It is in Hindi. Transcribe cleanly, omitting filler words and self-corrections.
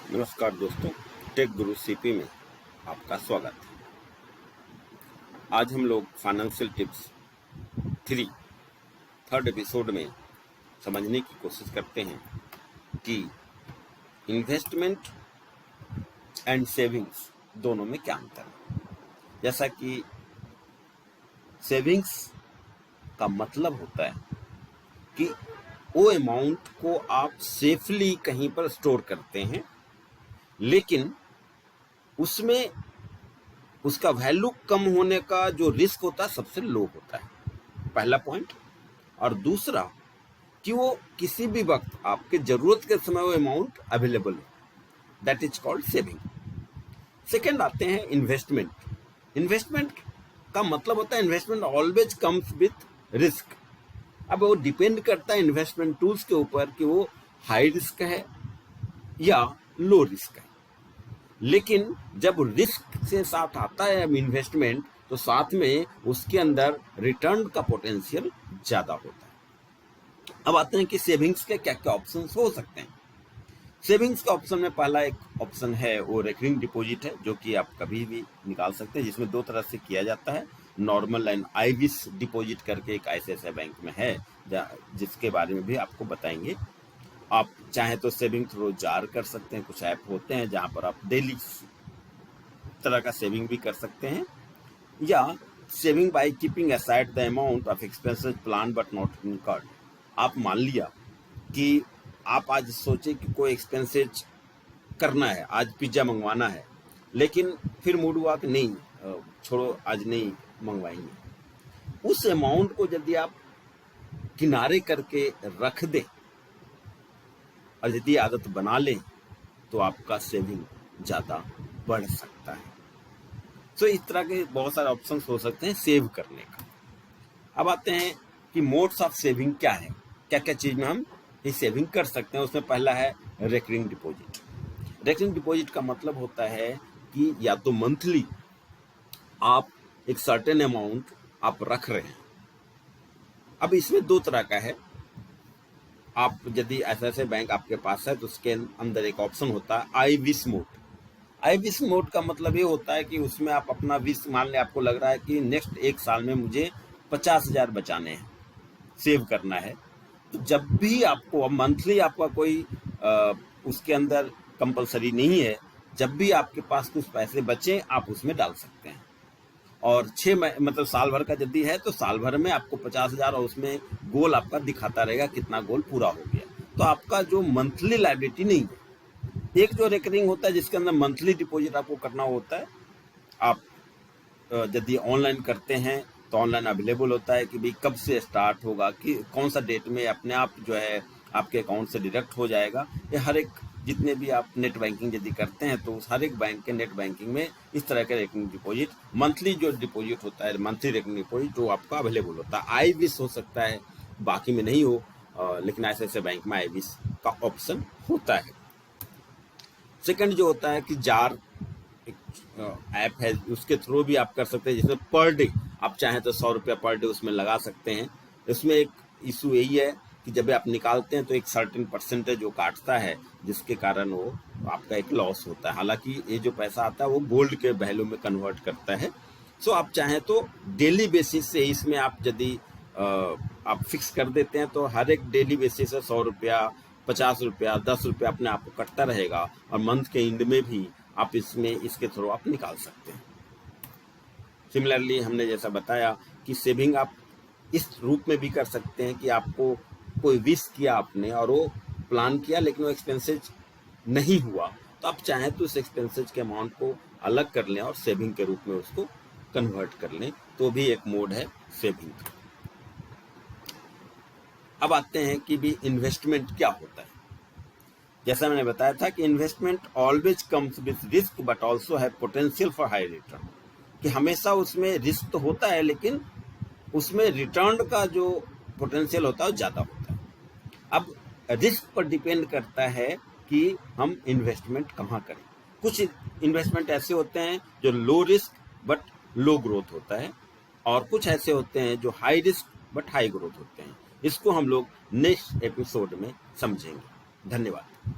नमस्कार दोस्तों, टेक गुरु सीपी में आपका स्वागत है। आज हम लोग फाइनेंशियल टिप्स थर्ड एपिसोड में समझने की कोशिश करते हैं कि इन्वेस्टमेंट एंड सेविंग्स दोनों में क्या अंतर है। जैसा कि सेविंग्स का मतलब होता है कि वो अमाउंट को आप सेफली कहीं पर स्टोर करते हैं, लेकिन उसमें उसका वैल्यू कम होने का जो रिस्क होता है सबसे लो होता है, पहला पॉइंट। और दूसरा कि वो किसी भी वक्त आपके जरूरत के समय वो अमाउंट अवेलेबल हो, that is called saving. Second आते हैं इन्वेस्टमेंट। इन्वेस्टमेंट का मतलब होता है investment always comes with risk. अब वो डिपेंड करता है इन्वेस्टमेंट टूल्स के ऊपर कि वो हाई रिस्क है या लो रिस्क है। लेकिन जब रिस्क से साथ आता है इन्वेस्टमेंट, तो साथ में उसके अंदर रिटर्न का पोटेंशियल ज्यादा होता है। अब आते हैं कि सेविंग्स के क्या क्या ऑप्शंस हो सकते हैं। सेविंग्स के ऑप्शन में पहला एक ऑप्शन है वो रेकरिंग डिपॉजिट है, जो कि आप कभी भी निकाल सकते हैं, जिसमें दो तरह से किया जाता है। नॉर्मल एंड आईविस डिपॉजिट करके एक ICICI बैंक में है, जिसके बारे में भी आपको बताएंगे। आप चाहें तो सेविंग थ्रू जार कर सकते हैं, कुछ ऐप होते हैं जहां पर आप डेली तरह का सेविंग भी कर सकते हैं, या saving by keeping aside the amount of expenses plan but not incurred. आप मान लिया कि आप आज सोचे कि कोई एक्सपेंसेस करना है, आज पिज्जा मंगवाना है, लेकिन फिर मूड हुआ कि नहीं, छोड़ो आज नहीं मंगवाएंगे। उस अमाउंट को यदि आप किनारे करके रख दें और यदि आदत बना लें तो आपका सेविंग ज्यादा बढ़ सकता है। सो इस तरह के बहुत सारे ऑप्शंस हो सकते हैं सेव करने का। अब आते हैं कि मोड्स ऑफ सेविंग क्या है, क्या क्या चीज में हम ये सेविंग कर सकते हैं। उसमें पहला है रेकरिंग डिपॉजिट। रेकरिंग डिपॉजिट का मतलब होता है कि या तो मंथली आप एक सर्टेन अमाउंट आप रख रहे हैं। अब इसमें दो तरह का है। आप यदि ऐसे बैंक आपके पास है तो उसके अंदर एक ऑप्शन होता है I wish mode. I wish mode का मतलब ये होता है कि उसमें आप अपना विश, मान लें आपको लग रहा है कि नेक्स्ट एक साल में मुझे 50,000 बचाने हैं, सेव करना है, तो जब भी आपको मंथली आपका कोई उसके अंदर कंपलसरी नहीं है, जब भी आपके पास कुछ पैसे बचे आप उसमें डाल सकते हैं। और 6 मतलब साल भर का यदि है तो साल भर में आपको 50,000 और उसमें गोल आपका दिखाता रहेगा कितना गोल पूरा हो गया। तो आपका जो मंथली लायबिलिटी नहीं है। एक जो रेकरिंग होता है जिसके अंदर मंथली डिपॉजिट आपको करना होता है। आप यदि ऑनलाइन करते हैं तो ऑनलाइन अवेलेबल होता है कि भाई कब से स्टार्ट होगा, कि कौन सा डेट में अपने आप जो है आपके अकाउंट से डिडक्ट हो जाएगा। ये हर एक, जितने भी आप नेट बैंकिंग यदि करते हैं तो हर एक बैंक के नेट बैंकिंग में इस तरह का रेकरिंग डिपॉजिट, मंथली जो डिपॉजिट होता है, मंथली रेकरिंग डिपॉजिट जो आपका अवेलेबल होता है। आई विश हो सकता है, बाकी में नहीं हो, लेकिन ऐसे बैंक में आई विश का ऑप्शन होता है। सेकंड जो होता है कि जार ऐप है, उसके थ्रू भी आप कर सकते हैं, जिसमें पर डे आप चाहें तो 100 रुपया पर डे उसमें लगा सकते हैं। इसमें एक इशू यही है कि जब आप निकालते हैं तो एक सर्टेन परसेंटेज जो काटता है, जिसके कारण वो आपका एक लॉस होता है। हालांकि ये जो पैसा आता है वो गोल्ड के वैल्यू में कन्वर्ट करता है। सो आप चाहें तो डेली बेसिस से इसमें आप यदि आप फिक्स कर देते हैं तो हर एक डेली बेसिस से 100 रुपया, 50 रुपया, 10 रुपया अपने आप को कटता रहेगा, और मंथ के एंड में भी आप इसमें इसके थ्रू आप निकाल सकते हैं। सिमिलरली हमने जैसा बताया कि सेविंग आप इस रूप में भी कर सकते हैं कि आपको कोई विश किया आपने और वो प्लान किया लेकिन वो एक्सपेंसेज नहीं हुआ, तो आप चाहें तो उस एक्सपेंसेज के अमाउंट को अलग कर लें और सेविंग के रूप में उसको कन्वर्ट कर लें, तो भी एक मोड है सेविंग का। अब आते हैं कि भी इन्वेस्टमेंट क्या होता है। जैसा मैंने बताया था कि investment always comes with risk but also है पोटेंशियल फॉर हाई रिटर्न, कि हमेशा उसमें रिस्क तो होता है लेकिन उसमें रिटर्न का जो पोटेंशियल होता है वो ज्यादा होता है। अब रिस्क पर डिपेंड करता है कि हम इन्वेस्टमेंट कहाँ करें। कुछ इन्वेस्टमेंट ऐसे होते हैं जो low risk but low growth होता है, और कुछ ऐसे होते हैं जो high risk but high growth होते हैं। इसको हम लोग नेक्स्ट एपिसोड में समझेंगे। धन्यवाद।